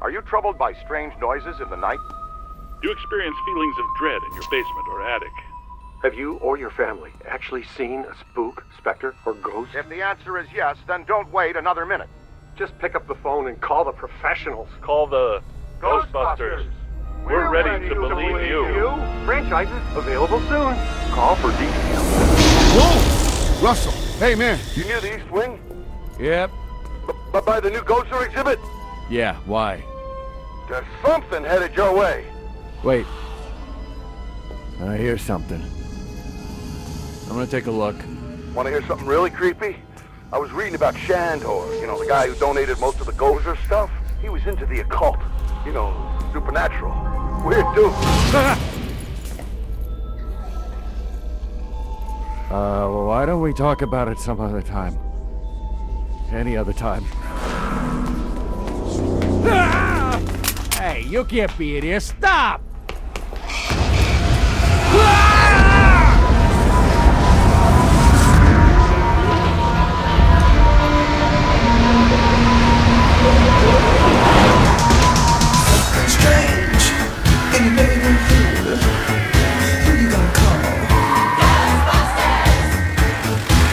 Are you troubled by strange noises in the night? Do you experience feelings of dread in your basement or attic? Have you or your family actually seen a spook, specter, or ghost? If the answer is yes, then don't wait another minute. Just pick up the phone and call the professionals. Call the Ghostbusters. We're ready to believe you. Franchises available soon. Call for details. Whoa! Russell, hey man. You near the East Wing? Yep. By the new Ghostbusters exhibit? Yeah, why? There's something headed your way. Wait. I hear something. I'm gonna take a look. Want to hear something really creepy? I was reading about Shandor, you know, the guy who donated most of the Gozer stuff. He was into the occult, you know, supernatural. Weird dude. Well, why don't we talk about it some other time? Any other time. Hey, you can't be in here. Stop! Strange, and you never know who you gonna call. Ghostbusters!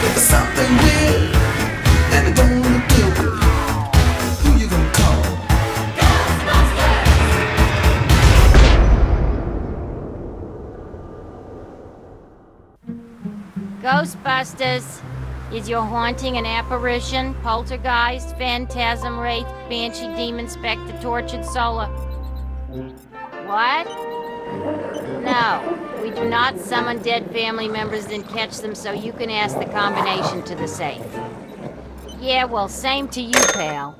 There's something weird, and it don't look good. Who you gonna call? Ghostbusters. Is your haunting an apparition, poltergeist, phantasm, wraith, banshee, demon, spectre, tortured soul? What? No, we do not summon dead family members and catch them, so you can ask the combination to the safe. Yeah, well, same to you, pal.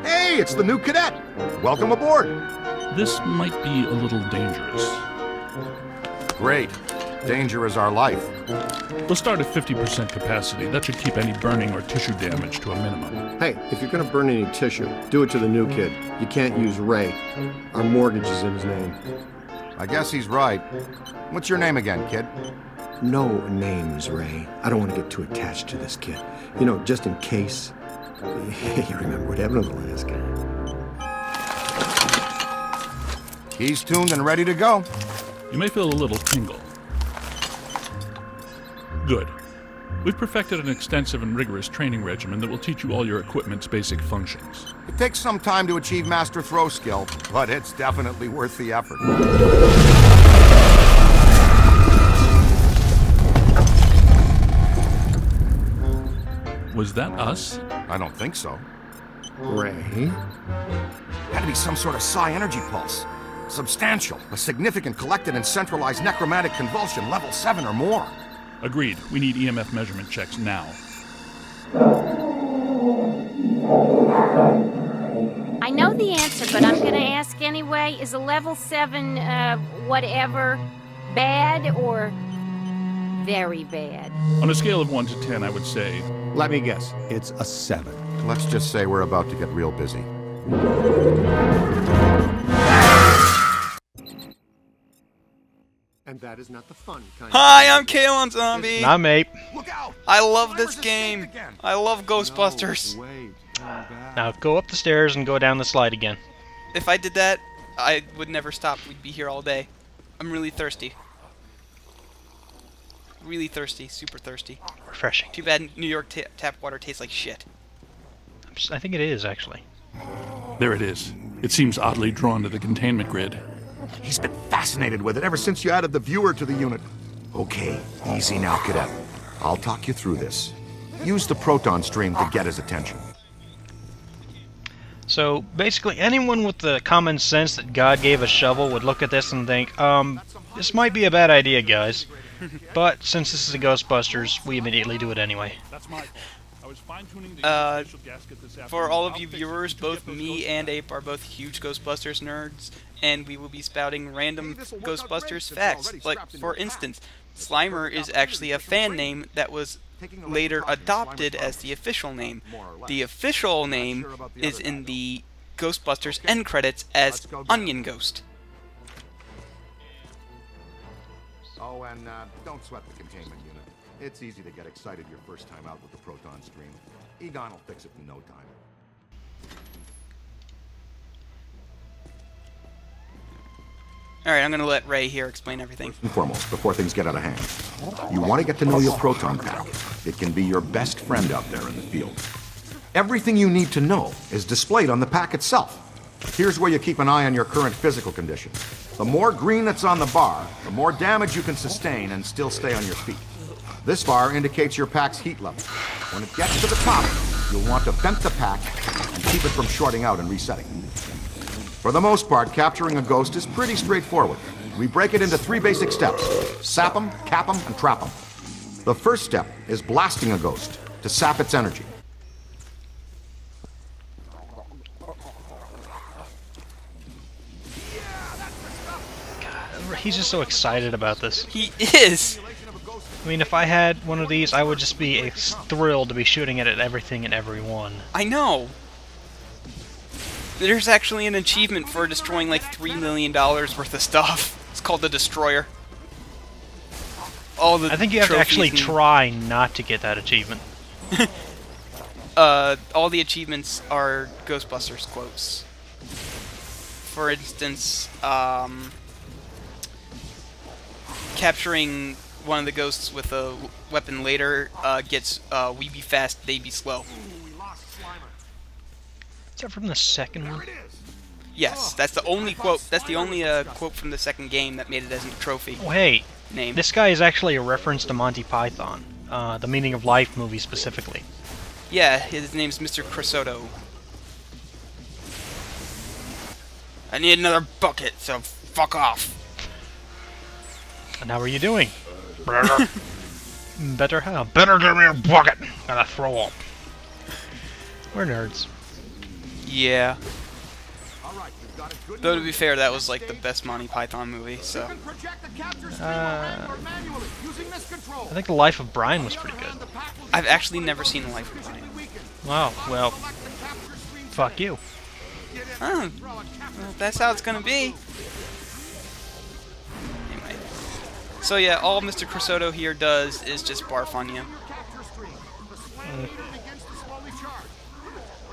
Hey, it's the new cadet. Welcome aboard. This might be a little dangerous. Great. Danger is our life. We'll start at 50% capacity. That should keep any burning or tissue damage to a minimum. Hey, if you're gonna burn any tissue, do it to the new kid. You can't use Ray. Our mortgage is in his name. I guess he's right. What's your name again, kid? No names, Ray. I don't want to get too attached to this kid. You know, just in case. You remember what happened to the last guy. He's tuned and ready to go. You may feel a little tingle. Good. We've perfected an extensive and rigorous training regimen that will teach you all your equipment's basic functions. It takes some time to achieve master throw skill, but it's definitely worth the effort. Was that us? I don't think so. Ray? Had to be some sort of psi energy pulse. Substantial, a significant collected and centralized necromantic convulsion, level 7 or more. Agreed. We need EMF measurement checks now. I know the answer, but I'm gonna ask anyway. Is a level 7, whatever, bad or very bad? On a scale of 1 to 10, I would say... Let me guess. It's a 7. Let's just say we're about to get real busy. And that is not the fun kind. Hi, I'm kalonZombie. I'm Ape. Look out! I love this Slimer's game. escaped again. I love Ghostbusters. No way. Now go up the stairs and go down the slide again. If I did that, I would never stop. We'd be here all day. I'm really thirsty. Really thirsty. Super thirsty. Refreshing. Too bad New York tap water tastes like shit. I think it is, actually. There it is. It seems oddly drawn to the containment grid. He's been fascinated with it ever since you added the viewer to the unit. Okay, easy now, cadet. I'll talk you through this. Use the proton stream to get his attention. So, basically, anyone with the common sense that God gave a shovel would look at this and think, this might be a bad idea, guys. But, since this is a Ghostbusters, we immediately do it anyway. For all of you viewers, both me and Ape are both huge Ghostbusters nerds, and we will be spouting random Ghostbusters facts. Like, for instance, Slimer is actually a fan name that was later adopted as the official name. The official name is in the Ghostbusters end credits as Onion Ghost. Oh, and don't sweat the containment unit. It's easy to get excited your first time out with the proton stream. Egon will fix it in no time. Alright, I'm gonna let Ray here explain everything. First and foremost, before things get out of hand, you want to get to know your proton pack. It can be your best friend out there in the field. Everything you need to know is displayed on the pack itself. Here's where you keep an eye on your current physical condition. The more green that's on the bar, the more damage you can sustain and still stay on your feet. This bar indicates your pack's heat level. When it gets to the top, you'll want to vent the pack and keep it from shorting out and resetting. For the most part, capturing a ghost is pretty straightforward. We break it into 3 basic steps: sap them, cap them, and trap them. The first step is blasting a ghost to sap its energy. He's just so excited about this. He is! I mean, if I had one of these, I would just be thrilled to be shooting it at everything and everyone. I know! There's actually an achievement for destroying like $3 million worth of stuff. It's called the Destroyer. All the I think you have to actually try not to get that achievement. All the achievements are Ghostbusters quotes. For instance, capturing one of the ghosts with a weapon later gets "We be fast, they be slow." Is that from the second one? Yes, that's the only quote. That's the only quote from the second game that made it as a trophy. Oh, hey, name. This guy is actually a reference to Monty Python, the Meaning of Life movie specifically. Yeah, his name's Mr. Creosote. I need another bucket, so fuck off. And how are you doing? Better how? Better give me a bucket! Gotta throw up. We're nerds. Yeah. Though to be fair, that was like the best Monty Python movie, so. I think The Life of Brian was pretty good. I've actually never seen The Life of Brian. Wow, well, fuck you. Oh, well, that's how it's gonna be. Anyway. So yeah, all Mr. Creosote here does is just barf on you.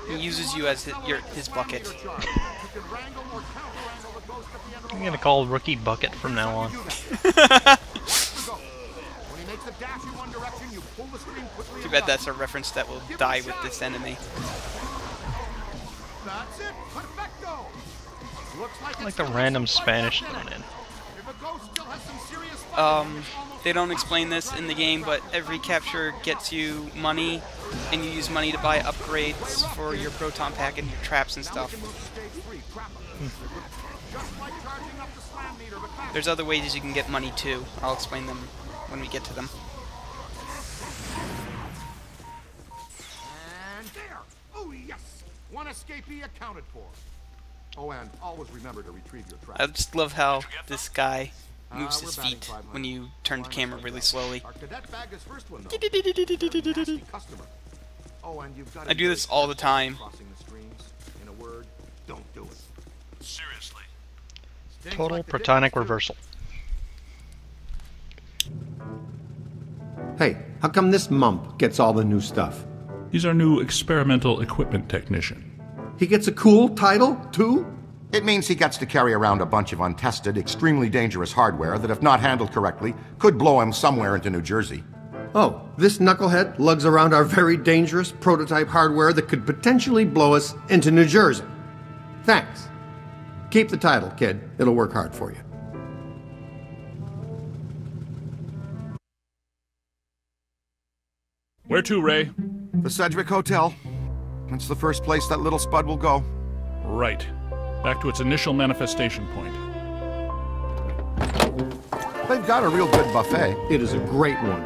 He uses you as his bucket. I'm gonna call Rookie Bucket from now on. Too bad that's a reference that will die with this enemy. I like the random Spanish thrown in. They don't explain this in the game, but every capture gets you money, and you use money to buy upgrades for your proton pack and your traps and stuff. There's other ways you can get money too. I'll explain them when we get to them. And there! Oh yes! One escapee accounted for. Oh, and always remember to retrieve your traps. I just love how this guy moves his feet when you turn the camera really slowly. I do this all the time. Seriously. Total protonic reversal. Hey, how come this mump gets all the new stuff? He's our new experimental equipment technician. He gets a cool title, too? It means he gets to carry around a bunch of untested, extremely dangerous hardware that, if not handled correctly, could blow him somewhere into New Jersey. Oh, this knucklehead lugs around our very dangerous prototype hardware that could potentially blow us into New Jersey. Thanks. Keep the title, kid. It'll work hard for you. Where to, Ray? The Sedgwick Hotel. It's the first place that little spud will go. Right. Back to its initial manifestation point. They've got a real good buffet. It is a great one.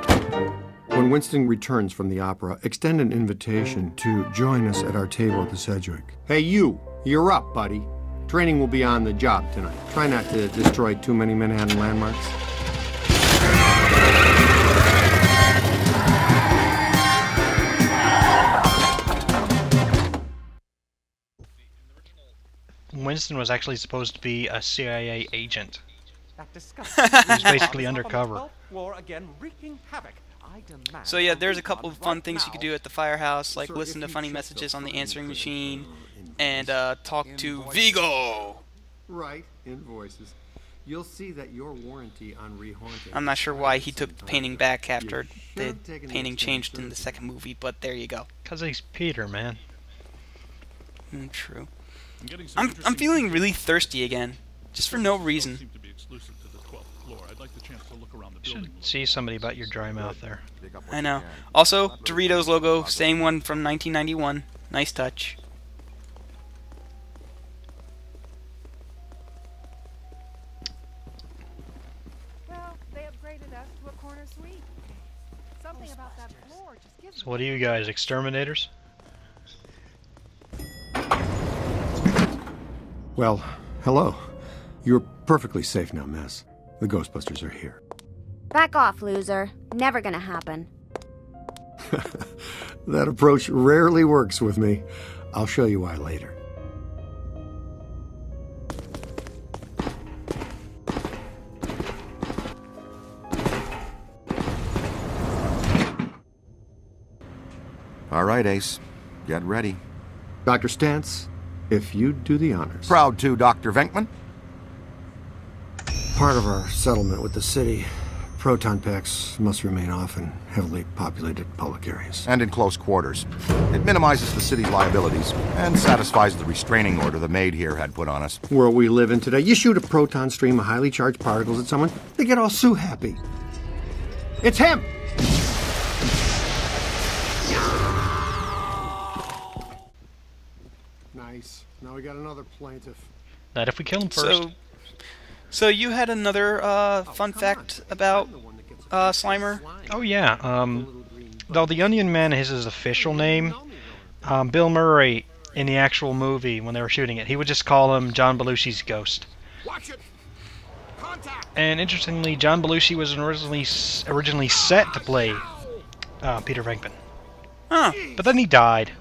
When Winston returns from the opera, extend an invitation to join us at our table at the Sedgwick. Hey, you're up, buddy. Training will be on the job tonight. Try not to destroy too many Manhattan landmarks. Winston was actually supposed to be a CIA agent. He was basically undercover. War again wreaking havoc. So yeah, there's a couple of fun things you could do at the firehouse, like listen to funny messages on the answering machine, and talk to Vigo. Right, invoices. You'll see that your warranty on rehaunting. I'm not sure why he took the painting back after the painting changed in the second movie, but there you go. Because he's Peter, man. True. I'm feeling really thirsty again, just for no reason. You should see somebody about your dry mouth there. I know. Also, Doritos logo, same one from 1991. Nice touch. So what are you guys, exterminators? Well, hello. You're perfectly safe now, Miss. The Ghostbusters are here. Back off, loser. Never gonna happen. That approach rarely works with me. I'll show you why later. All right, Ace. Get ready. Dr. Stantz, if you'd do the honors. Proud to, Dr. Venkman. Part of our settlement with the city, proton packs must remain off in heavily populated public areas. And in close quarters. It minimizes the city's liabilities and satisfies the restraining order the maid here had put on us. World we live in today, you shoot a proton stream of highly charged particles at someone, they get all Sue happy. It's him! Nice. Now we got another plaintiff. Not if we kill him first. So you had another fun fact about Slimer? Oh yeah, though the Onion Man is his official name, Bill Murray, in the actual movie, when they were shooting it, he would just call him John Belushi's ghost. And interestingly, John Belushi was originally set to play Peter Venkman. Huh. But then he died.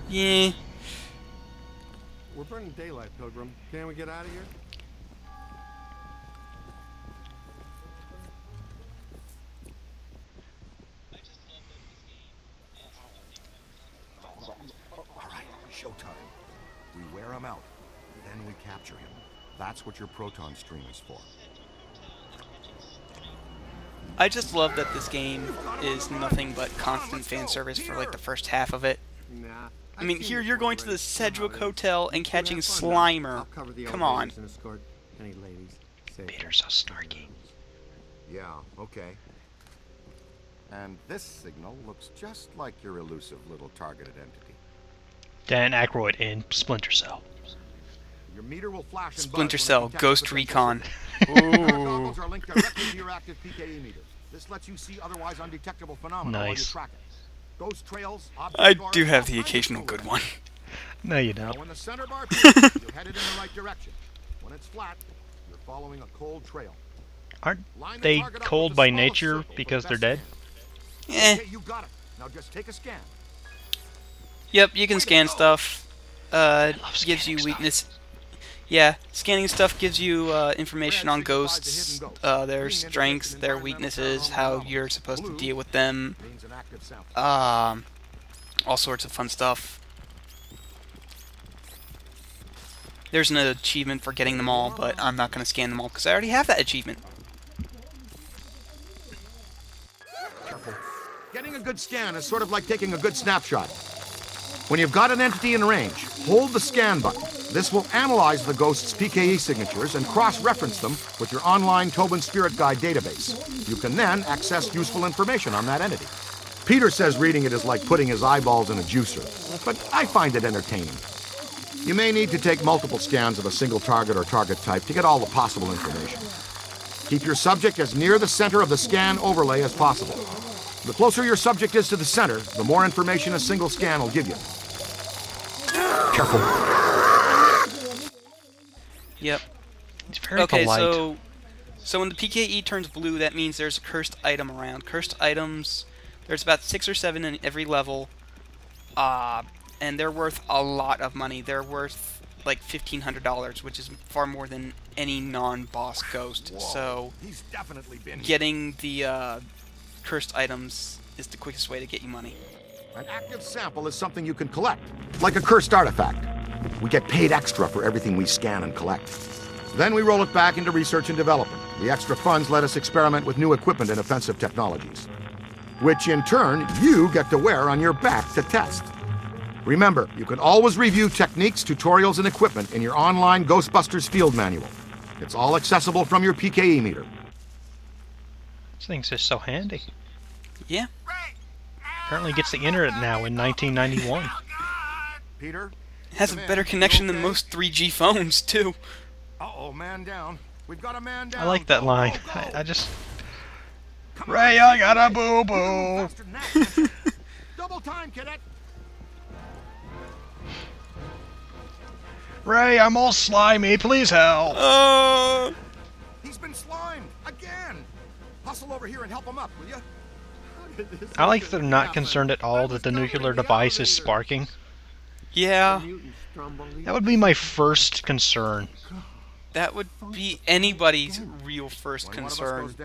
Yeah. We're burning daylight, Pilgrim. Can we get out of here? Showtime. We wear him out, then we capture him. That's what your proton stream is for. I just love that this game is nothing but constant fan service for like the first half of it. I mean, here you're going to the Sedgwick Hotel and catching Slimer. Come on. Peter's so snarky. Yeah, okay. And this signal looks just like your elusive little targeted entity. Dan Aykroyd in Splinter Cell. Your meter will flash and Splinter Cell, Ghost Recon. Ooh. Are linked directly to your active PKE meter. This lets you see otherwise undetectable phenomena while you track it. Ghost trails, I do have the occasional good one. No, you don't. When the center bar peaks, you're headed in the right direction. When it's flat, you're following a cold trail. Aren't they cold by nature because they're dead? Eh. You got it. Now just take a scan. Yep, you can scan stuff. Gives you weakness. Yeah, scanning stuff gives you information on ghosts, their strengths, their weaknesses, how you're supposed to deal with them. All sorts of fun stuff. There's an achievement for getting them all, but I'm not going to scan them all because I already have that achievement. Careful. Getting a good scan is sort of like taking a good snapshot. When you've got an entity in range, hold the scan button. This will analyze the ghost's PKE signatures and cross-reference them with your online Tobin Spirit Guide database. You can then access useful information on that entity. Peter says reading it is like putting his eyeballs in a juicer, but I find it entertaining. You may need to take multiple scans of a single target or target type to get all the possible information. Keep your subject as near the center of the scan overlay as possible. The closer your subject is to the center, the more information a single scan will give you. Careful. Yep. It's very okay, polite. so when the PKE turns blue, that means there's a cursed item around. Cursed items, there's about 6 or 7 in every level, and they're worth a lot of money. They're worth like $1,500, which is far more than any non-boss ghost. Whoa, so he's definitely been getting the cursed items is the quickest way to get you money. An active sample is something you can collect, like a cursed artifact. We get paid extra for everything we scan and collect. Then we roll it back into research and development. The extra funds let us experiment with new equipment and offensive technologies, which in turn you get to wear on your back to test. Remember, you can always review techniques, tutorials, and equipment in your online Ghostbusters field manual. It's all accessible from your PKE meter. This thing's just so handy. Yeah. Apparently gets the internet now in 1991. Peter? Has a better connection than most 3G phones, too. Uh-oh, man down. We've got a man down. I like that line. I just... Ray, I got a boo-boo! Double time, cadet! Ray, I'm all slimy, please help! He's been slimed, again! Hustle over here and help him up, will you? I like that they're not concerned at all that the nuclear device is sparking. Yeah. That would be my first concern. That would be anybody's real first concern.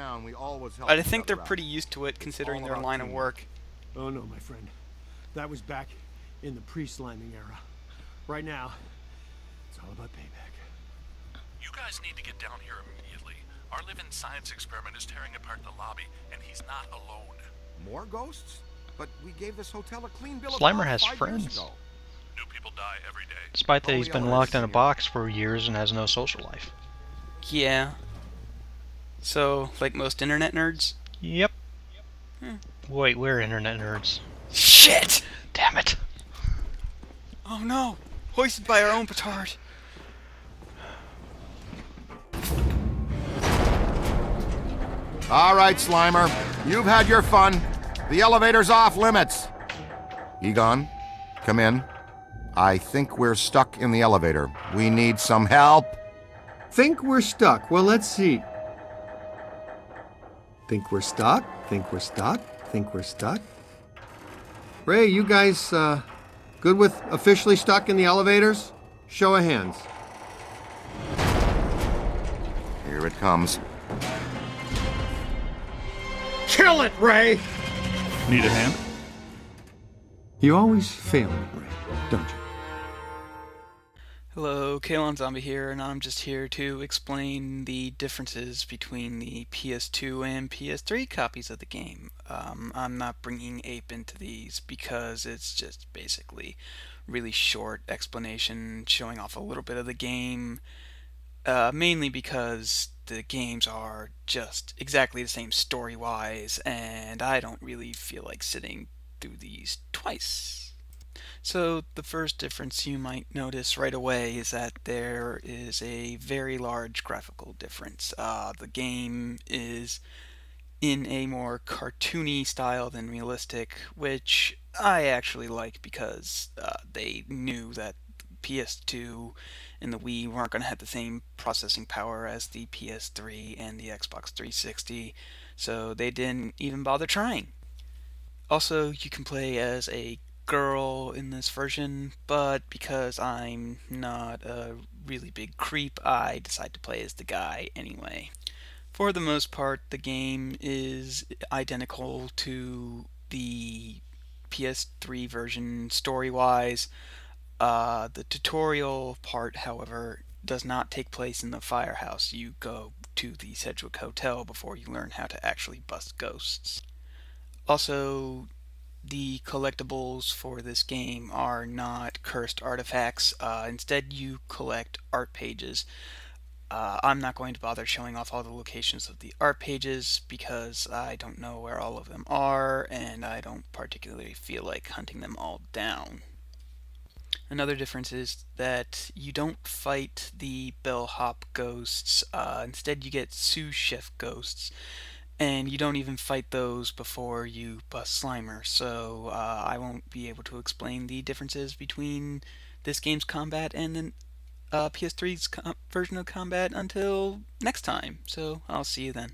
I think they're pretty used to it, considering their line of work. Oh no, my friend. That was back in the pre-sliming era. Right now, it's all about payback. You guys need to get down here immediately. Our living science experiment is tearing apart the lobby, and he's not alone. More ghosts? But we gave this hotel a clean bill of Slimer health has 5 years friends. ago. New people die every day. Despite that he's been locked in a box for years and has no social life. Yeah. So, like most internet nerds? Yep. Wait, we're internet nerds. Shit! Damn it. Oh no! Hoisted by our own petard. All right, Slimer. You've had your fun. The elevator's off limits. Egon, come in. I think we're stuck in the elevator. We need some help. Think we're stuck. Well, let's see. Think we're stuck? Think we're stuck? Think we're stuck? Ray, you guys good with officially stuck in the elevators? Show of hands. Here it comes. Kill it, Ray! Need a hand? You always fail me, Ray, don't you? Hello, kalonZombie here, and I'm just here to explain the differences between the PS2 and PS3 copies of the game. I'm not bringing Ape into these because it's just basically really short explanation showing off a little bit of the game, mainly because the games are just exactly the same story-wise, and I don't really feel like sitting through these twice. So the first difference you might notice right away is that there is a very large graphical difference. The game is in a more cartoony style than realistic, which I actually like because they knew that PS2 and the Wii weren't going to have the same processing power as the PS3 and the Xbox 360, so they didn't even bother trying. Also, you can play as a girl in this version, but because I'm not a really big creep, I decide to play as the guy anyway. For the most part, the game is identical to the PS3 version story-wise. The tutorial part, however, does not take place in the firehouse. You go to the Sedgwick Hotel before you learn how to actually bust ghosts. Also, the collectibles for this game are not cursed artifacts. Instead, you collect art pages. I'm not going to bother showing off all the locations of the art pages because I don't know where all of them are, and I don't particularly feel like hunting them all down. Another difference is that you don't fight the bellhop ghosts. Instead, you get sous chef ghosts. And you don't even fight those before you bust Slimer, so I won't be able to explain the differences between this game's combat and the PS3's version of combat until next time, so I'll see you then.